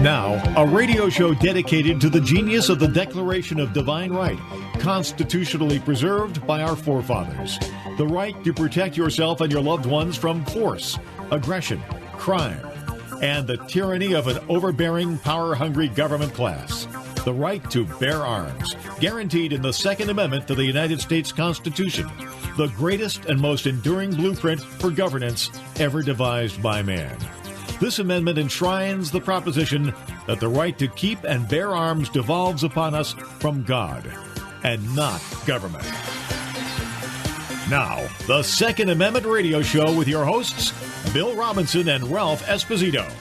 Now, a radio show dedicated to the genius of the Declaration of Divine Right, constitutionally preserved by our forefathers. The right to protect yourself and your loved ones from force, aggression, crime, and the tyranny of an overbearing, power-hungry government class. The right to bear arms, guaranteed in the Second Amendment to the United States Constitution, the greatest and most enduring blueprint for governance ever devised by man. This amendment enshrines the proposition that the right to keep and bear arms devolves upon us from God and not government. Now, the Second Amendment Radio Show with your hosts, Bill Robinson and Ralph Esposito.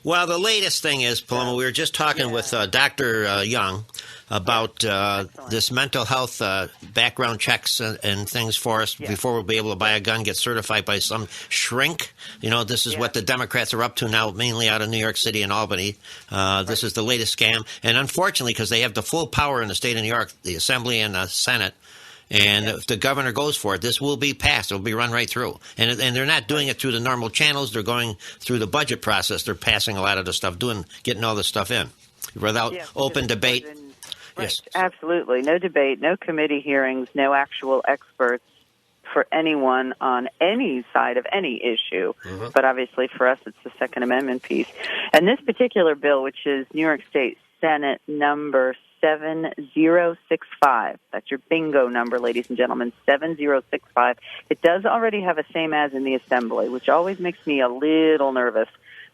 Well, the latest thing is, Paloma, we were just talking with Dr. Young about this mental health background checks and things for us before we'll be able to buy a gun, get certified by some shrink. You know, this is what the Democrats are up to now, mainly out of New York City and Albany. This is the latest scam. And unfortunately, because they have the full power in the state of New York, the Assembly and the Senate, and if the governor goes for it, this will be passed. It will be run right through. And they're not doing it through the normal channels. They're going through the budget process. They're passing a lot of the stuff, getting all the stuff in without open debate. Right. Yes, absolutely. No debate, no committee hearings, no actual experts for anyone on any side of any issue. Mm-hmm. But obviously for us, it's the Second Amendment piece. And this particular bill, which is New York State Senate number 7065, that's your bingo number, ladies and gentlemen, 7065. It does already have a same as in the Assembly, which always makes me a little nervous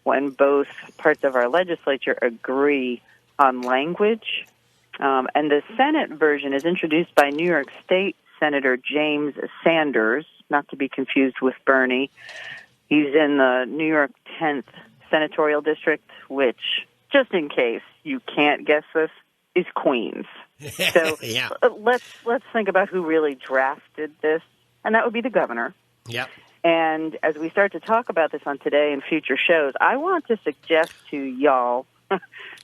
when both parts of our legislature agree on language. And the Senate version is introduced by New York State Senator James Sanders, not to be confused with Bernie. He's in the New York 10th Senatorial District, which, just in case you can't guess this, is Queens. So let's think about who really drafted this, and that would be the governor. Yep. And as we start to talk about this on today and future shows, I want to suggest to y'all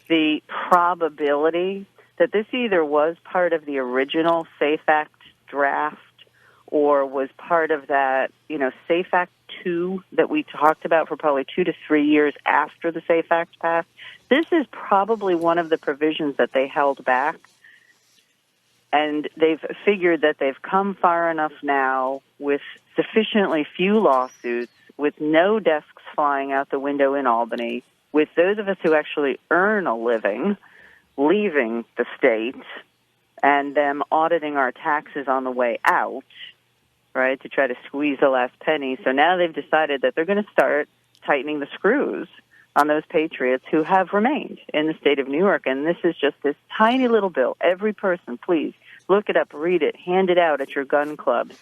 the probability that this either was part of the original SAFE Act draft or was part of that, SAFE Act 2 that we talked about for probably 2 to 3 years after the SAFE Act passed. This is probably one of the provisions that they held back, and they've figured that they've come far enough now with sufficiently few lawsuits, with no desks flying out the window in Albany, with those of us who actually earn a living leaving the state and them auditing our taxes on the way out, right, to try to squeeze the last penny. So now they've decided that they're going to start tightening the screws on those patriots who have remained in the state of New York. And this is just this tiny little bill. Every person, please, look it up, read it, hand it out at your gun clubs.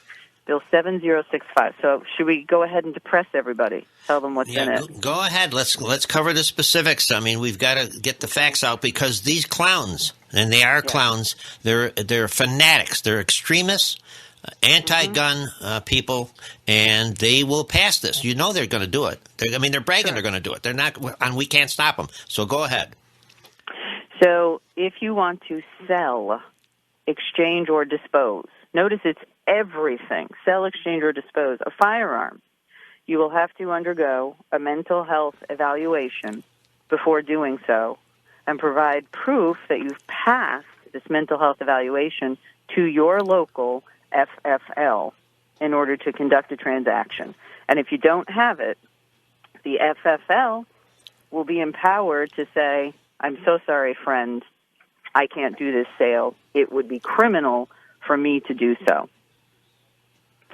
Bill 7065. So should we go ahead and depress everybody? Tell them what's in it. Go ahead. Let's cover the specifics. I mean, we've got to get the facts out because these clowns, and they are clowns, they're fanatics. They're extremists, anti-gun people, and they will pass this. You know they're going to do it. They're bragging they're going to do it. They're not, and we can't stop them. So go ahead. So if you want to sell, exchange, or dispose, notice it's everything, sell, exchange, or dispose a firearm, you will have to undergo a mental health evaluation before doing so and provide proof that you've passed this mental health evaluation to your local FFL in order to conduct a transaction. And if you don't have it, the FFL will be empowered to say, I'm so sorry, friend, I can't do this sale. It would be criminal for me to do so.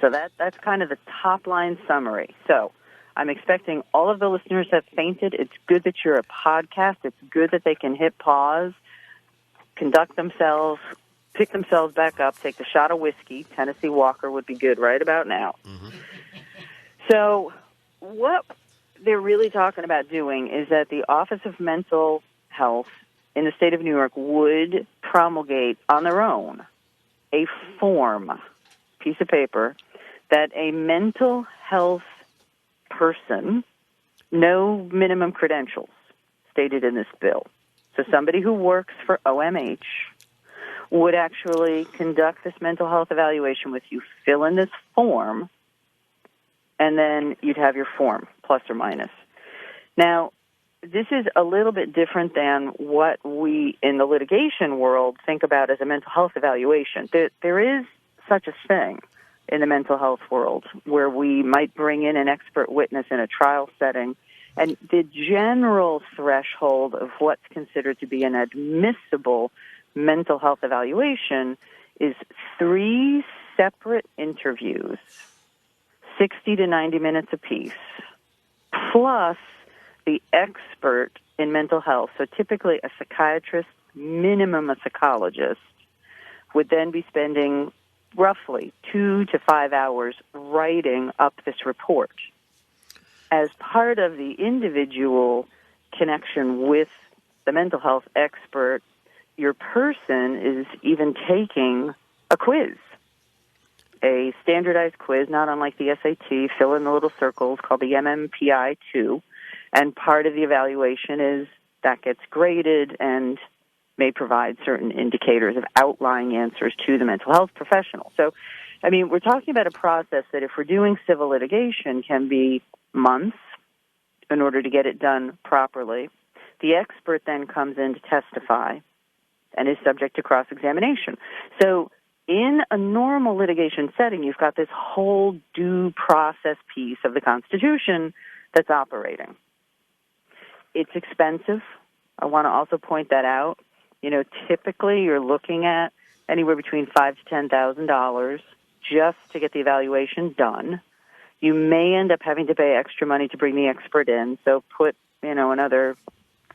So that's kind of the top-line summary. So I'm expecting all of the listeners have fainted. It's good that you're a podcast. It's good that they can hit pause, conduct themselves, pick themselves back up, take the shot of whiskey. Tennessee Walker would be good right about now. Mm-hmm. So what they're really talking about doing is that the Office of Mental Health in the state of New York would promulgate on their own a form, piece of paper, that a mental health person, no minimum credentials stated in this bill. So somebody who works for OMH would actually conduct this mental health evaluation with you, fill in this form, and then you'd have your form, plus or minus. Now, this is a little bit different than what we in the litigation world think about as a mental health evaluation. There is such a thing in the mental health world where we might bring in an expert witness in a trial setting, and the general threshold of what's considered to be an admissible mental health evaluation is 3 separate interviews, 60 to 90 minutes apiece, plus the expert in mental health, so typically a psychiatrist, minimum a psychologist, would then be spending roughly 2 to 5 hours writing up this report. As part of the individual connection with the mental health expert, your person is even taking a quiz, a standardized quiz, not unlike the SAT, fill in the little circles, called the MMPI-2. And part of the evaluation is that gets graded and may provide certain indicators of outlying answers to the mental health professional. So, I mean, we're talking about a process that, if we're doing civil litigation, can be months in order to get it done properly. The expert then comes in to testify and is subject to cross-examination. So in a normal litigation setting, you've got this whole due process piece of the Constitution that's operating. It's expensive. I want to also point that out. You know, typically you're looking at anywhere between $5,000 to $10,000 just to get the evaluation done. You may end up having to pay extra money to bring the expert in, so put, another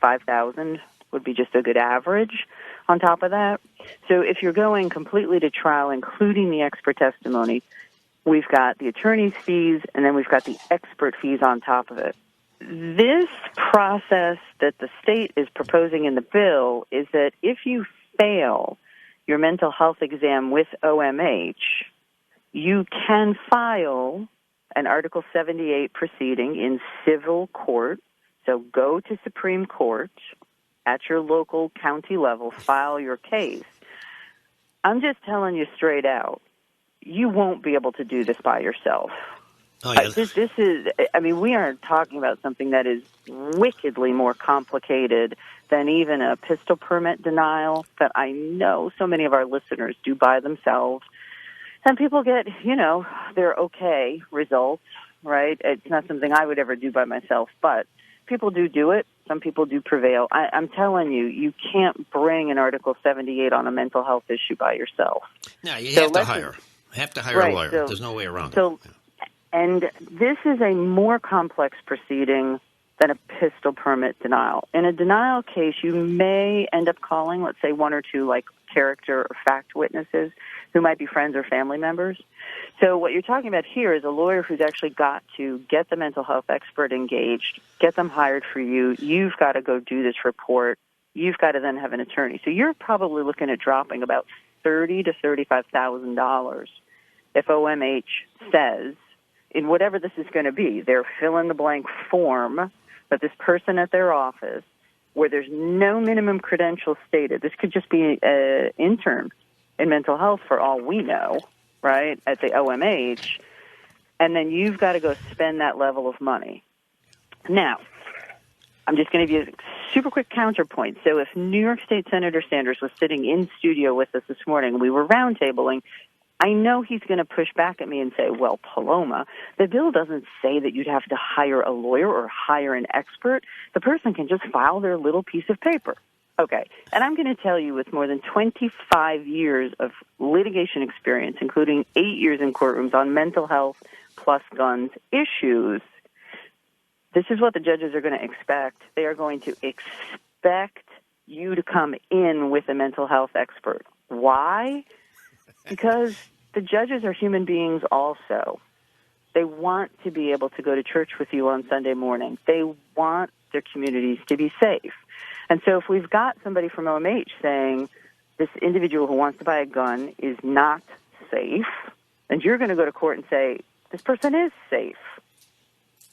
$5,000 would be just a good average on top of that. So if you're going completely to trial, including the expert testimony, we've got the attorney's fees, and then we've got the expert fees on top of it. This process that the state is proposing in the bill is that if you fail your mental health exam with OMH, you can file an Article 78 proceeding in civil court. So go to Supreme Court at your local county level, file your case. I'm just telling you straight out, you won't be able to do this by yourself. Oh, yeah. This is, we aren't talking about something that is wickedly more complicated than even a pistol permit denial that I know so many of our listeners do by themselves. And people get, their okay results, right? It's not something I would ever do by myself, but people do it. Some people do prevail. I'm telling you, you can't bring an Article 78 on a mental health issue by yourself. No, you have to hire. A lawyer. So, there's no way around it. Yeah. And this is a more complex proceeding than a pistol permit denial. In a denial case, you may end up calling, let's say, 1 or 2 character or fact witnesses who might be friends or family members. So what you're talking about here is a lawyer who's actually got to get the mental health expert engaged, get them hired for you. You've got to go do this report. You've got to then have an attorney. So you're probably looking at dropping about $30,000 to $35,000 if OMH says, in whatever this is going to be, their fill-in-the-blank form that this person at their office, where there's no minimum credentials stated. This could just be an intern in mental health for all we know, right, at the OMH, and then you've got to go spend that level of money. Now, I'm just going to give you a super quick counterpoint. So if New York State Senator Sanders was sitting in studio with us this morning, we were roundtabling, I know he's going to push back at me and say, well, Paloma, the bill doesn't say that you'd have to hire a lawyer or hire an expert. The person can just file their little piece of paper. Okay, and I'm going to tell you, with more than 25 years of litigation experience, including 8 years in courtrooms on mental health plus guns issues, this is what the judges are going to expect. They are going to expect you to come in with a mental health expert. Why? Because the judges are human beings also. They want to be able to go to church with you on Sunday morning. They want their communities to be safe. And so if we've got somebody from OMH saying this individual who wants to buy a gun is not safe, and you're going to go to court and say this person is safe,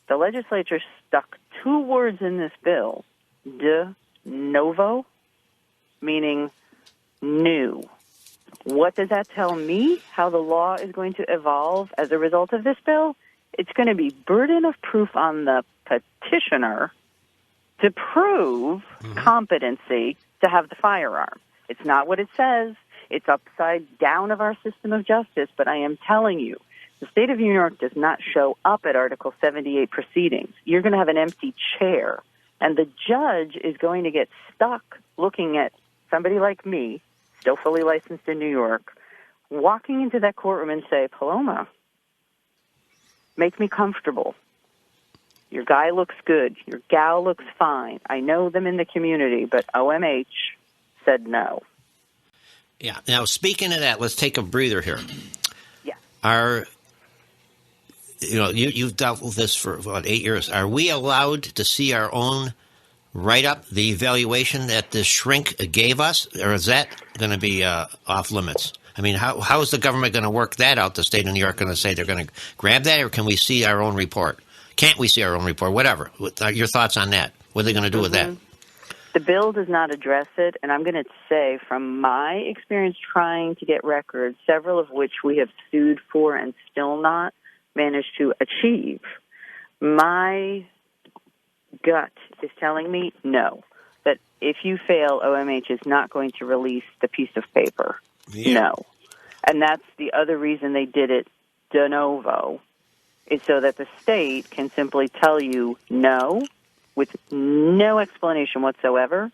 the legislature stuck 2 words in this bill, de novo, meaning new. What does that tell me? How the law is going to evolve as a result of this bill? It's going to be burden of proof on the petitioner to prove competency to have the firearm. It's not what it says. It's upside down of our system of justice, but I am telling you, the state of New York does not show up at Article 78 proceedings. You're going to have an empty chair, and the judge is going to get stuck looking at somebody like me, still fully licensed in New York, walking into that courtroom and say, Paloma, make me comfortable. Your guy looks good. Your gal looks fine. I know them in the community, but OMH said no. Yeah. Now, speaking of that, let's take a breather here. Yeah. You've dealt with this for about 8 years. Are we allowed to see our own write-up, the evaluation that the shrink gave us, or is that going to be off limits? I mean, how is the government going to work that out? The state of New York going to say they're going to grab that, or can we see our own report? Can't we see our own report? Whatever. Your thoughts on that? What are they going to do with that? The bill does not address it, and I'm going to say from my experience trying to get records, several of which we have sued for and still not managed to achieve, my gut is telling me no, that if you fail, OMH is not going to release the piece of paper. Yeah. No. And that's the other reason they did it de novo, is so that the state can simply tell you no with no explanation whatsoever,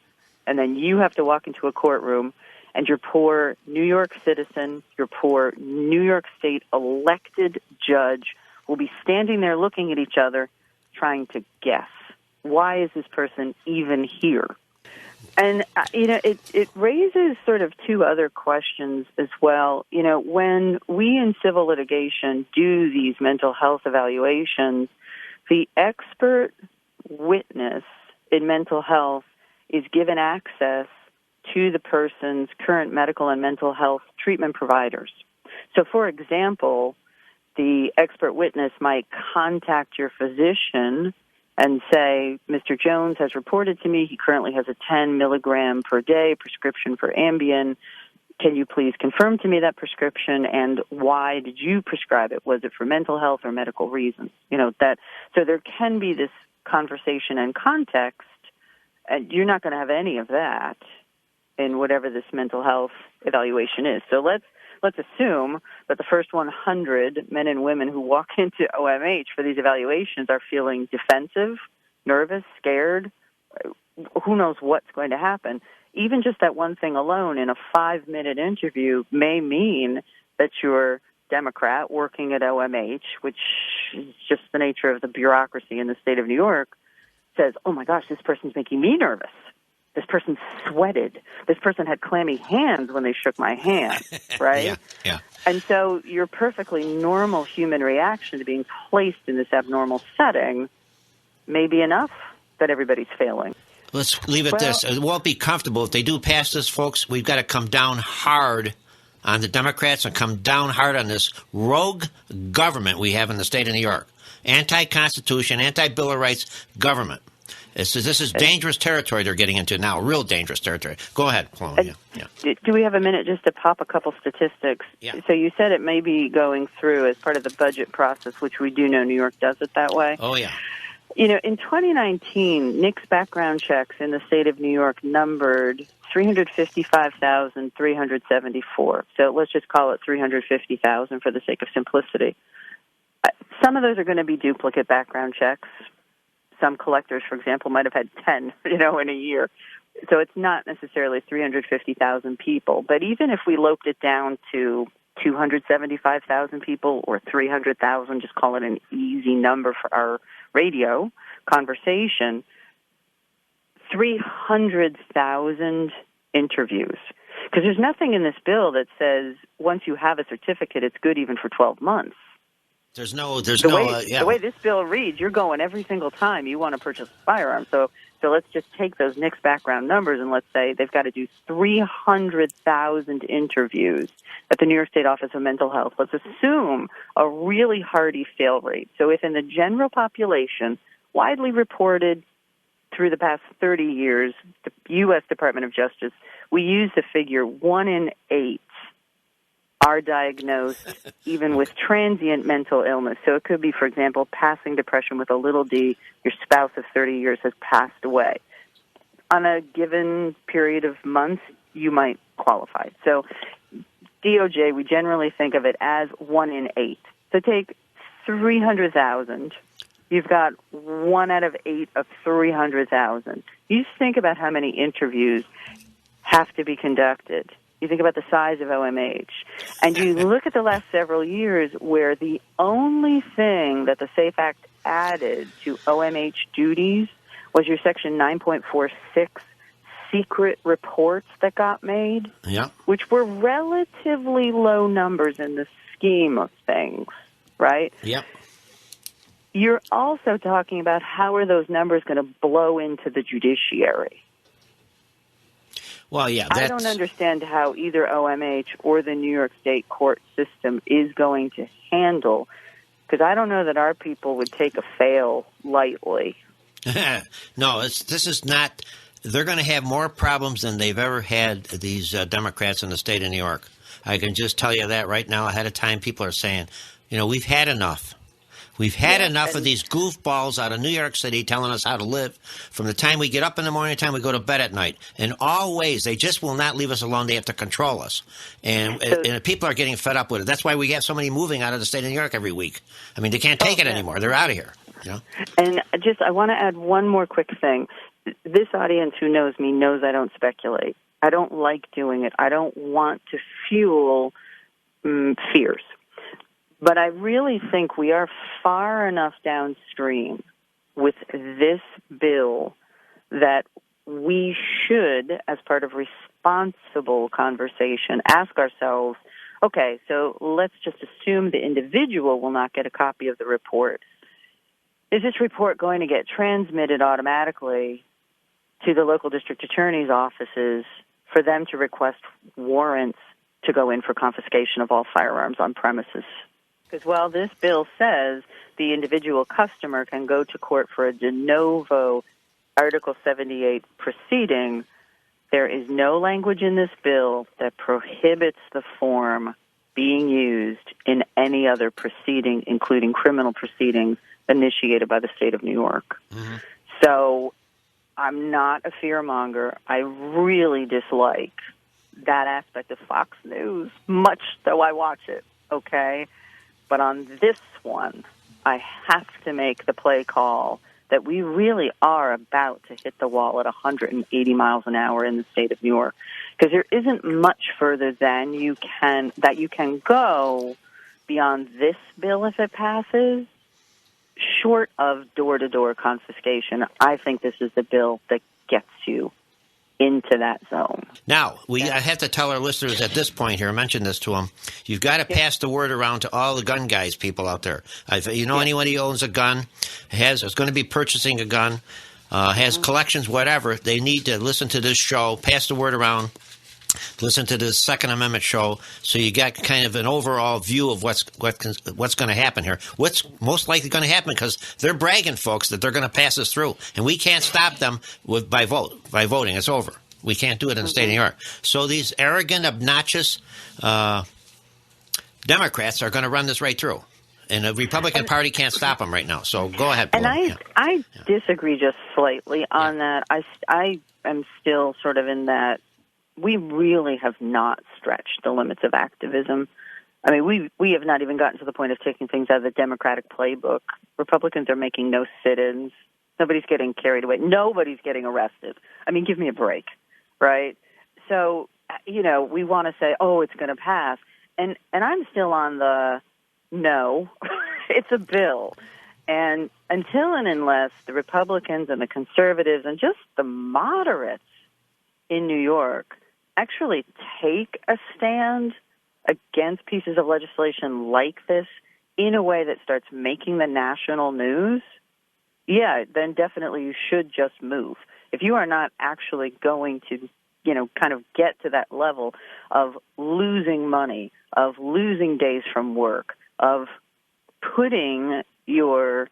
and then you have to walk into a courtroom, and your poor New York citizen, your poor New York State elected judge will be standing there looking at each other trying to guess, why is this person even here? And, it raises sort of two other questions as well. When we in civil litigation do these mental health evaluations, the expert witness in mental health is given access to the person's current medical and mental health treatment providers. So, for example, the expert witness might contact your physician and say, Mr. Jones has reported to me he currently has a 10 milligram per day prescription for Ambien. Can you please confirm to me that prescription, and why did you prescribe it? Was it for mental health or medical reasons? So there can be this conversation and context, and you're not going to have any of that in whatever this mental health evaluation is. So let's assume that the first 100 men and women who walk into OMH for these evaluations are feeling defensive, nervous, scared. Who knows what's going to happen? Even just that one thing alone in a 5-minute interview may mean that your Democrat working at OMH, which is just the nature of the bureaucracy in the state of New York, says, oh my gosh, this person's making me nervous. This person sweated. This person had clammy hands when they shook my hand, right? Yeah. And so your perfectly normal human reaction to being placed in this abnormal setting may be enough that everybody's failing. Let's leave it this. It won't be comfortable. If they do pass this, folks, we've got to come down hard on the Democrats and come down hard on this rogue government we have in the state of New York. Anti-Constitution, anti-Bill of Rights government. This is dangerous territory they're getting into now, real dangerous territory. Go ahead, Paloma. Yeah. Do we have a minute just to pop a couple statistics? Yeah. So you said it may be going through as part of the budget process, which we do know New York does it that way. Oh, yeah. In 2019, NICS background checks in the state of New York numbered 355,374. So let's just call it 350,000 for the sake of simplicity. Some of those are going to be duplicate background checks. Some collectors, for example, might have had 10, in a year. So it's not necessarily 350,000 people. But even if we loped it down to 275,000 people or 300,000, just call it an easy number for our radio conversation, 300,000 interviews. Because there's nothing in this bill that says once you have a certificate, it's good even for 12 months. The way this bill reads, you're going every single time you want to purchase a firearm. So let's just take those NICS background numbers and let's say they've got to do 300,000 interviews at the New York State Office of Mental Health. Let's assume a really hardy fail rate. So if in the general population, widely reported through the past 30 years, the U.S. Department of Justice, we use the figure 1 in 8 are diagnosed even with transient mental illness. So it could be, for example, passing depression with a little d. Your spouse of 30 years has passed away. On a given period of months, you might qualify. So DOJ, we generally think of it as 1 in 8. So take 300,000. You've got 1 out of 8 of 300,000. You just think about how many interviews have to be conducted. You think about the size of OMH. And you look at the last several years where the only thing that the SAFE Act added to OMH duties was your Section 9.46 secret reports that got made, which were relatively low numbers in the scheme of things, right? Yep. You're also talking about how are those numbers going to blow into the judiciary. Well, yeah, I don't understand how either OMH or the New York State court system is going to handle, because I don't know that our people would take a fail lightly. No, this is not. They're going to have more problems than they've ever had, these Democrats in the state of New York. I can just tell you that right now ahead of time. People are saying, we've had enough. We've had enough of these goofballs out of New York City telling us how to live from the time we get up in the morning to the time we go to bed at night. In all ways, they just will not leave us alone. They have to control us. And people are getting fed up with it. That's why we have so many moving out of the state of New York every week. I mean, they can't take it anymore. They're out of here. And I want to add one more quick thing. This audience who knows me knows I don't speculate. I don't like doing it. I don't want to fuel fears. But I really think we are far enough downstream with this bill that we should, as part of responsible conversation, ask ourselves, okay, so let's just assume the individual will not get a copy of the report. Is this report going to get transmitted automatically to the local district attorney's offices for them to request warrants to go in for confiscation of all firearms on premises? Because while this bill says the individual customer can go to court for a de novo Article 78 proceeding, there is no language in this bill that prohibits the form being used in any other proceeding, including criminal proceedings initiated by the state of New York. Mm-hmm. So I'm not a fearmonger. I really dislike that aspect of Fox News, much though I watch it, okay? But on this one, I have to make the play call that we really are about to hit the wall at 180 miles an hour in the state of New York, because there isn't much further than you can go beyond this bill if it passes, short of door-to-door confiscation. I think this is the bill that gets you into that zone. Now, I have to tell our listeners at this point here, I mentioned this to them, you've got to pass the word around to all the gun guys people out there. Anyone who owns a gun, is going to be purchasing a gun, has collections, whatever, they need to listen to this show, pass the word around, listen to this Second Amendment show, so you got kind of an overall view of what's going to happen here. What's most likely going to happen, because they're bragging, folks, that they're going to pass this through, and we can't stop them by voting. It's over. We can't do it in the state of New York. So these arrogant, obnoxious Democrats are going to run this right through, and the Republican Party can't stop them right now. So go ahead, Paul. And I disagree just slightly on that. I am still sort of in that. We really have not stretched the limits of activism. I mean, we have not even gotten to the point of taking things out of the Democratic playbook. Republicans are making no sit-ins. Nobody's getting carried away. Nobody's getting arrested. I mean, give me a break, right? So, we want to say, oh, it's going to pass. And I'm still on the no, it's a bill. And until and unless the Republicans and the conservatives and just the moderates in New York actually take a stand against pieces of legislation like this in a way that starts making the national news, then definitely you should just move. If you are not actually going to, kind of get to that level of losing money, of losing days from work, of putting your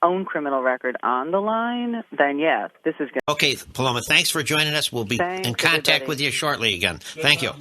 own criminal record on the line, then this is good. Okay, Paloma, thanks for joining us. We'll be in contact with you shortly again. Thank you.